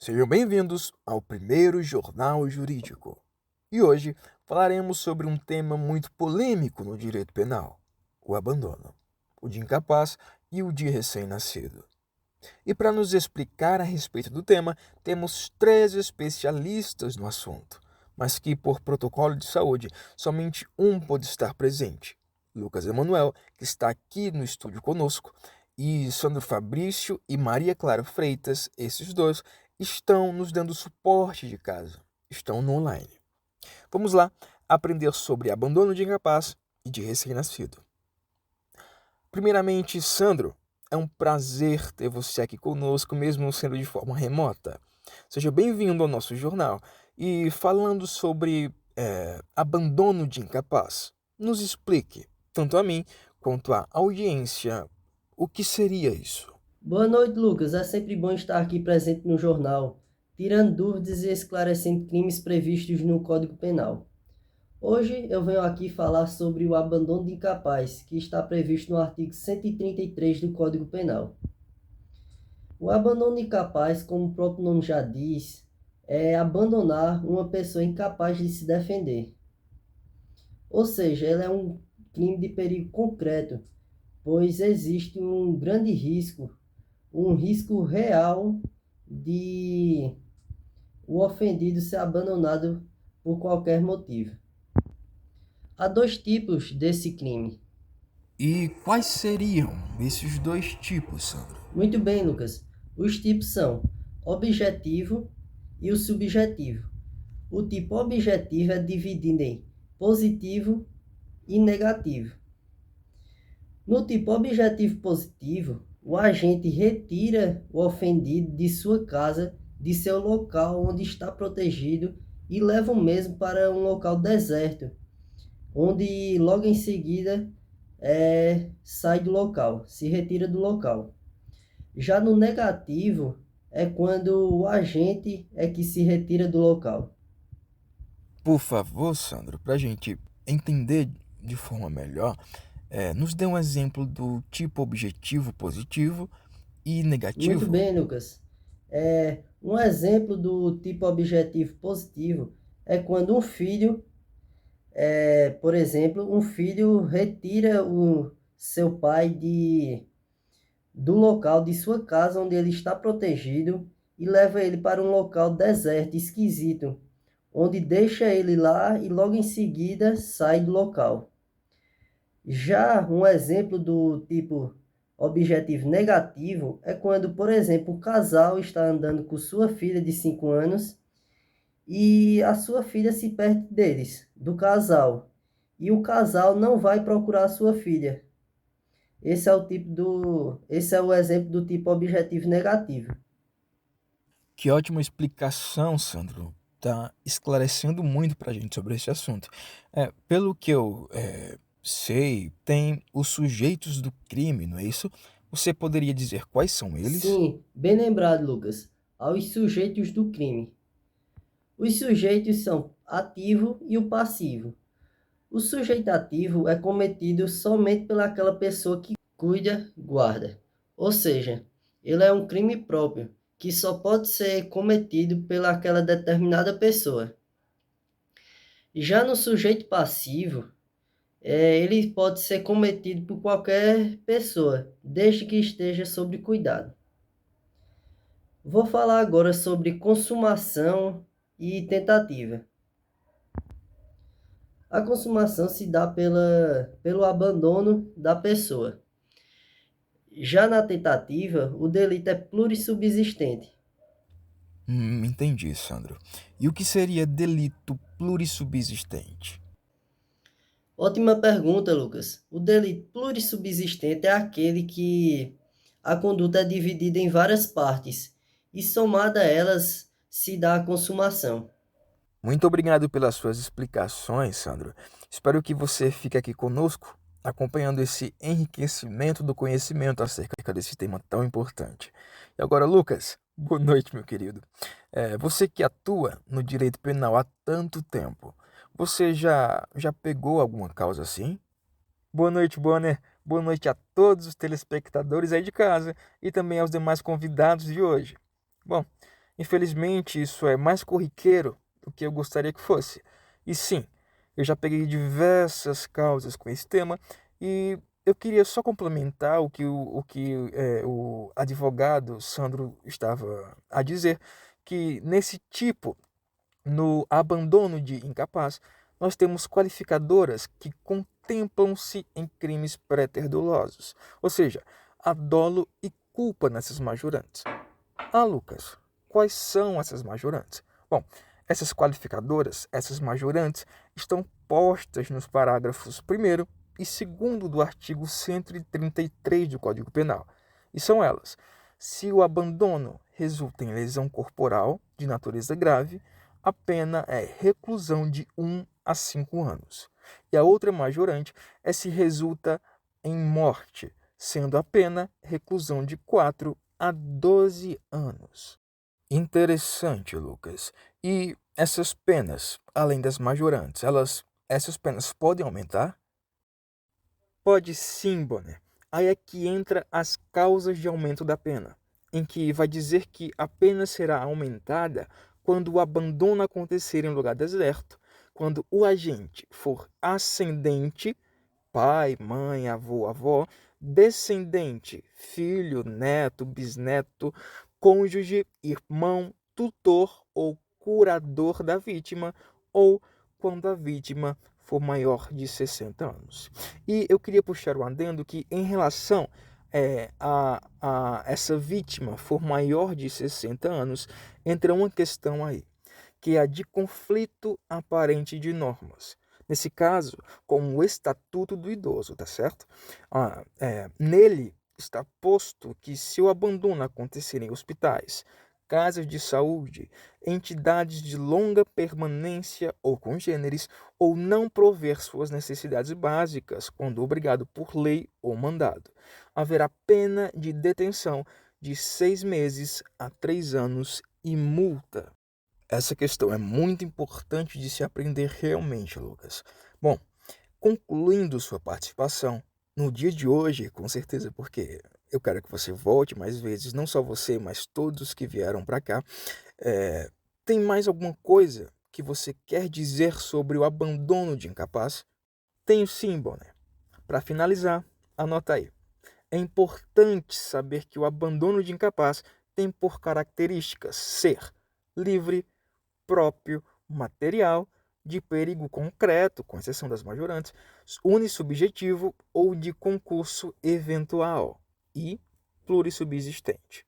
Sejam bem-vindos ao primeiro Jornal Jurídico. E hoje falaremos sobre um tema muito polêmico no direito penal: o abandono, o de incapaz e o de recém-nascido. E para nos explicar a respeito do tema, temos três especialistas no assunto, mas que, por protocolo de saúde, somente um pode estar presente: Lucas Emanuel, que está aqui no estúdio conosco, e Sandro Fabrício e Maria Clara Freitas, esses dois, estão nos dando suporte de casa, estão no online. Vamos lá aprender sobre abandono de incapaz e de recém-nascido. Primeiramente, Sandro, é um prazer ter você aqui conosco, mesmo sendo de forma remota. Seja bem-vindo ao nosso jornal. E falando sobre abandono de incapaz, nos explique, tanto a mim quanto à audiência, o que seria isso? Boa noite, Lucas. É sempre bom estar aqui presente no jornal, tirando dúvidas e esclarecendo crimes previstos no Código Penal. Hoje eu venho aqui falar sobre o abandono de incapaz, que está previsto no artigo 133 do Código Penal. O abandono de incapaz, como o próprio nome já diz, é abandonar uma pessoa incapaz de se defender. Ou seja, ela é um crime de perigo concreto, pois existe um risco real de o ofendido ser abandonado por qualquer motivo. Há dois tipos desse crime. E quais seriam esses dois tipos, Sandro? Muito bem, Lucas. Os tipos são objetivo e o subjetivo. O tipo objetivo é dividido em positivo e negativo. No tipo objetivo positivo, o agente retira o ofendido de sua casa, de seu local onde está protegido, e leva o mesmo para um local deserto, onde logo em seguida sai do local, se retira do local. Já no negativo, é quando o agente é que se retira do local. Por favor, Sandro, para a gente entender de forma melhor, nos dê um exemplo do tipo objetivo positivo e Muito negativo. bem, Lucas. Um exemplo do tipo objetivo positivo é quando um filho, por exemplo, um filho retira o seu pai do local de sua casa onde ele está protegido e leva ele para um local deserto, esquisito, onde deixa ele lá e logo em seguida sai do local. Já um exemplo do tipo objetivo negativo é quando, por exemplo, o casal está andando com sua filha de 5 anos e a sua filha se perde deles, do casal, e o casal não vai procurar a sua filha. Esse é o exemplo do tipo objetivo negativo. Que ótima explicação, Sandro. Está esclarecendo muito para a gente sobre esse assunto. Pelo que eu sei, tem os sujeitos do crime, não é isso? Você poderia dizer quais são eles? Sim, bem lembrado, Lucas. Aos sujeitos do crime. Os sujeitos são ativo e o passivo. O sujeito ativo é cometido somente pelaquela pessoa que cuida, guarda. Ou seja, ele é um crime próprio, que só pode ser cometido pelaquela determinada pessoa. Já no sujeito passivo, ele pode ser cometido por qualquer pessoa, desde que esteja sob cuidado. Vou falar agora sobre consumação e tentativa. A consumação se dá pelo abandono da pessoa. Já na tentativa, o delito é plurissubsistente. Entendi, Sandro. E o que seria delito plurissubsistente? Ótima pergunta, Lucas. O delito plurissubsistente é aquele que a conduta é dividida em várias partes e somada a elas se dá a consumação. Muito obrigado pelas suas explicações, Sandro. Espero que você fique aqui conosco, acompanhando esse enriquecimento do conhecimento acerca desse tema tão importante. E agora, Lucas, boa noite, meu querido. Você que atua no direito penal há tanto tempo, você já pegou alguma causa assim? Boa noite, Bonner. Boa noite a todos os telespectadores aí de casa e também aos demais convidados de hoje. Bom, Infelizmente, isso é mais corriqueiro do que eu gostaria que fosse. E sim, eu já peguei diversas causas com esse tema e eu queria só complementar o advogado Sandro estava a dizer, que nesse tipo, no abandono de incapaz, nós temos qualificadoras que contemplam-se em crimes pré-dolosos, ou seja, há dolo e culpa nessas majorantes. Ah, Lucas, quais são essas majorantes? Bom, essas qualificadoras, essas majorantes, estão postas nos parágrafos 1º e 2º do artigo 133 do Código Penal. E são elas: se o abandono resulta em lesão corporal de natureza grave, a pena é reclusão de 1 a 5 anos. E a outra majorante é se resulta em morte, sendo a pena reclusão de 4 a 12 anos. Interessante, Lucas. E essas penas, além das majorantes, essas penas podem aumentar? Pode sim, Bonner. Aí é que entra as causas de aumento da pena, em que vai dizer que a pena será aumentada quando o abandono acontecer em lugar deserto, quando o agente for ascendente, pai, mãe, avô, avó, descendente, filho, neto, bisneto, cônjuge, irmão, tutor ou curador da vítima, ou quando a vítima for maior de 60 anos. E eu queria puxar o adendo que, em relação a essa vítima for maior de 60 anos, entra uma questão aí, que é a de conflito aparente de normas. Nesse caso, com o Estatuto do Idoso, tá certo? Nele está posto que, se o abandono acontecer em hospitais, casas de saúde, entidades de longa permanência ou congêneres, ou não prover suas necessidades básicas quando obrigado por lei ou mandado, haverá pena de detenção de 6 meses a 3 anos e multa. Essa questão é muito importante de se aprender realmente, Lucas. Bom, concluindo sua participação, no dia de hoje, com certeza, porque eu quero que você volte mais vezes, não só você, mas todos que vieram para cá, tem mais alguma coisa que você quer dizer sobre o abandono de incapaz? Tenho sim, Bonner. Para finalizar, anota aí. É importante saber que o abandono de incapaz tem por características ser livre, próprio, material, de perigo concreto, com exceção das majorantes, unissubjetivo ou de concurso eventual e plurissubsistente.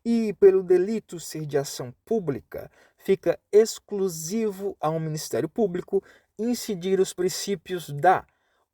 E, pelo delito ser de ação pública, fica exclusivo ao Ministério Público incidir os princípios da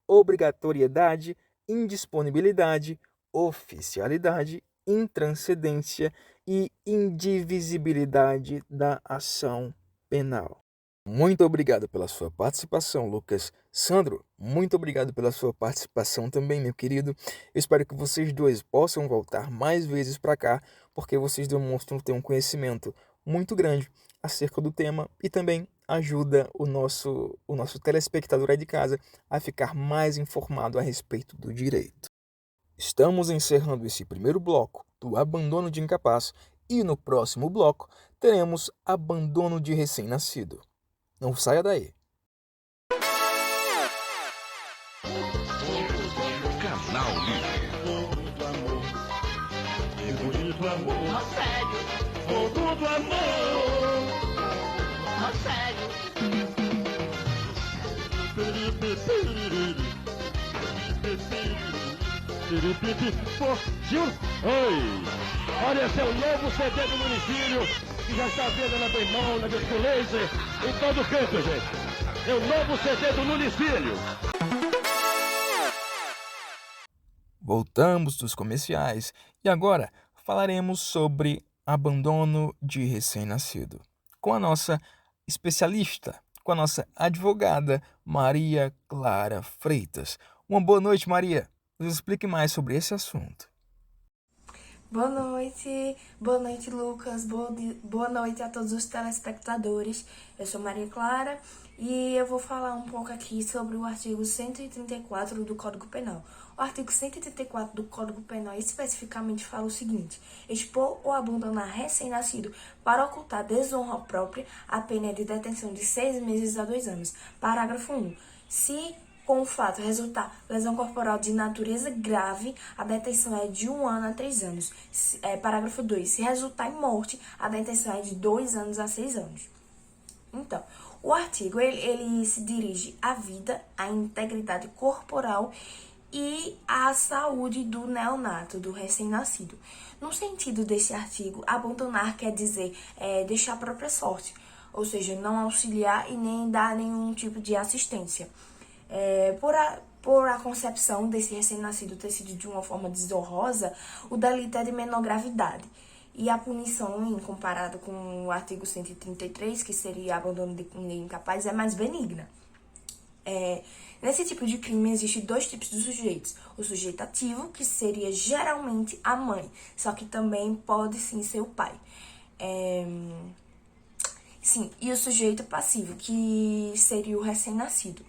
obrigatoriedade, indisponibilidade, oficialidade, intranscendência e indivisibilidade da ação penal. Muito obrigado pela sua participação, Lucas. Sandro, muito obrigado pela sua participação também, meu querido. Eu espero que vocês dois possam voltar mais vezes para cá, porque vocês demonstram ter um conhecimento muito grande acerca do tema e também ajuda o nosso telespectador aí de casa a ficar mais informado a respeito do direito. Estamos encerrando esse primeiro bloco do abandono de incapaz e no próximo bloco teremos abandono de recém-nascido. Não saia daí. Canal Livre. Bonito amor, sério, fogo do amor, sério. Gil, oi! Olha, esse é o novo CD do município, que já está vendo na Bemol, na Disco Laser, em todo canto, gente. É o novo CD do município. Voltamos dos comerciais e agora falaremos sobre abandono de recém-nascido com a nossa especialista, com a nossa advogada Maria Clara Freitas. Uma boa noite, Maria. Nos explique mais sobre esse assunto. Boa noite, Lucas, boa noite a todos os telespectadores. Eu sou Maria Clara e eu vou falar um pouco aqui sobre o artigo 134 do Código Penal. O artigo 134 do Código Penal especificamente fala o seguinte: expor ou abandonar recém-nascido para ocultar desonra própria, a pena é de detenção de 6 meses a 2 anos. Parágrafo 1. Se com o fato resultar lesão corporal de natureza grave, a detenção é de 1 ano a 3 anos. Parágrafo 2. Se resultar em morte, a detenção é de 2 anos a 6 anos. Então, o artigo ele se dirige à vida, à integridade corporal e à saúde do neonato, do recém-nascido. No sentido desse artigo, abandonar quer dizer deixar a própria sorte, ou seja, não auxiliar e nem dar nenhum tipo de assistência. Por a concepção desse recém-nascido ter sido de uma forma desonrosa, o delito é de menor gravidade. E a punição, em comparado com o artigo 133, que seria abandono de ninguém incapaz, é mais benigna. Nesse tipo de crime, existem 2 tipos de sujeitos. O sujeito ativo, que seria geralmente a mãe, só que também pode sim ser o pai. E o sujeito passivo, que seria o recém-nascido.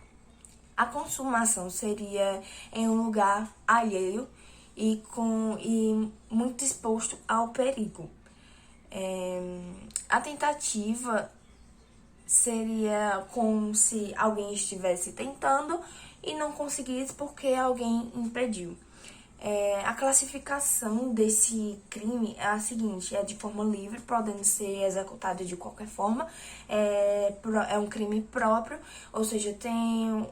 A consumação seria em um lugar alheio e muito exposto ao perigo. A tentativa seria como se alguém estivesse tentando e não conseguisse porque alguém impediu. A classificação desse crime é a seguinte: é de forma livre, podendo ser executado de qualquer forma, é um crime próprio, ou seja, tem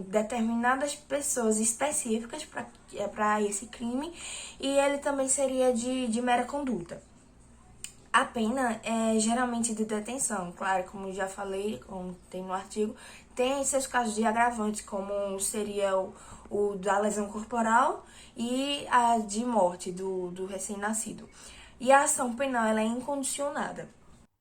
determinadas pessoas específicas para esse crime, e ele também seria de mera conduta. A pena é geralmente de detenção, claro, como já falei, como tem no artigo, tem seus casos de agravantes, como seria o da lesão corporal e a de morte do recém-nascido. E a ação penal ela é incondicionada.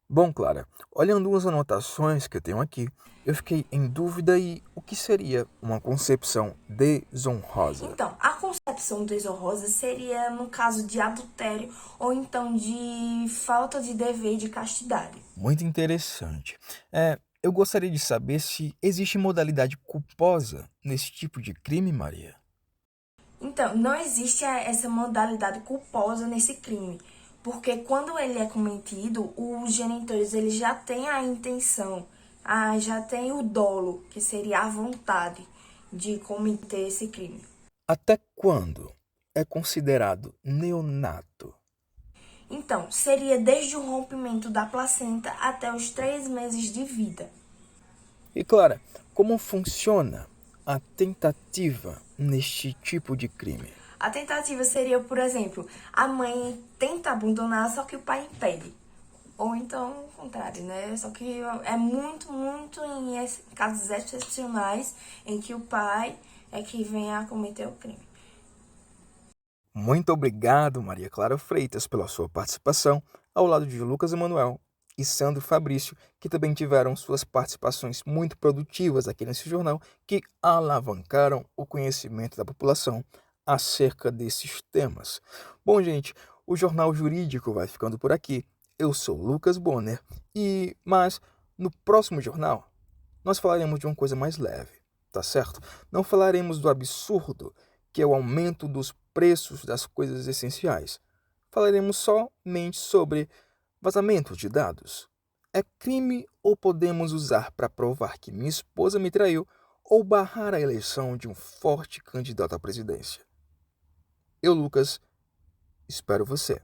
Bom, Clara, olhando as anotações que eu tenho aqui, eu fiquei em dúvida e o que seria uma concepção desonrosa? Então, a concepção desonrosa seria no caso de adultério ou então de falta de dever e de castidade. Muito interessante. Eu gostaria de saber se existe modalidade culposa nesse tipo de crime, Maria. Então, não existe essa modalidade culposa nesse crime, porque quando ele é cometido, os genitores eles já têm a intenção, já tem o dolo, que seria a vontade de cometer esse crime. Até quando é considerado neonato? Então, seria desde o rompimento da placenta até os 3 meses de vida. E, Clara, como funciona a tentativa neste tipo de crime? A tentativa seria, por exemplo, a mãe tenta abandonar, só que o pai impede. Ou então o contrário, né? Só que é muito em casos excepcionais em que o pai é que vem a cometer o crime. Muito obrigado, Maria Clara Freitas, pela sua participação, ao lado de Lucas Emanuel e Sandro Fabrício, que também tiveram suas participações muito produtivas aqui nesse jornal, que alavancaram o conhecimento da população acerca desses temas. Bom, gente, o Jornal Jurídico vai ficando por aqui. Eu sou Lucas Bonner, mas no próximo jornal nós falaremos de uma coisa mais leve, tá certo? Não falaremos do absurdo, que é o aumento dos preços das coisas essenciais. Falaremos somente sobre vazamento de dados. É crime ou podemos usar para provar que minha esposa me traiu ou barrar a eleição de um forte candidato à presidência? Eu, Lucas, espero você.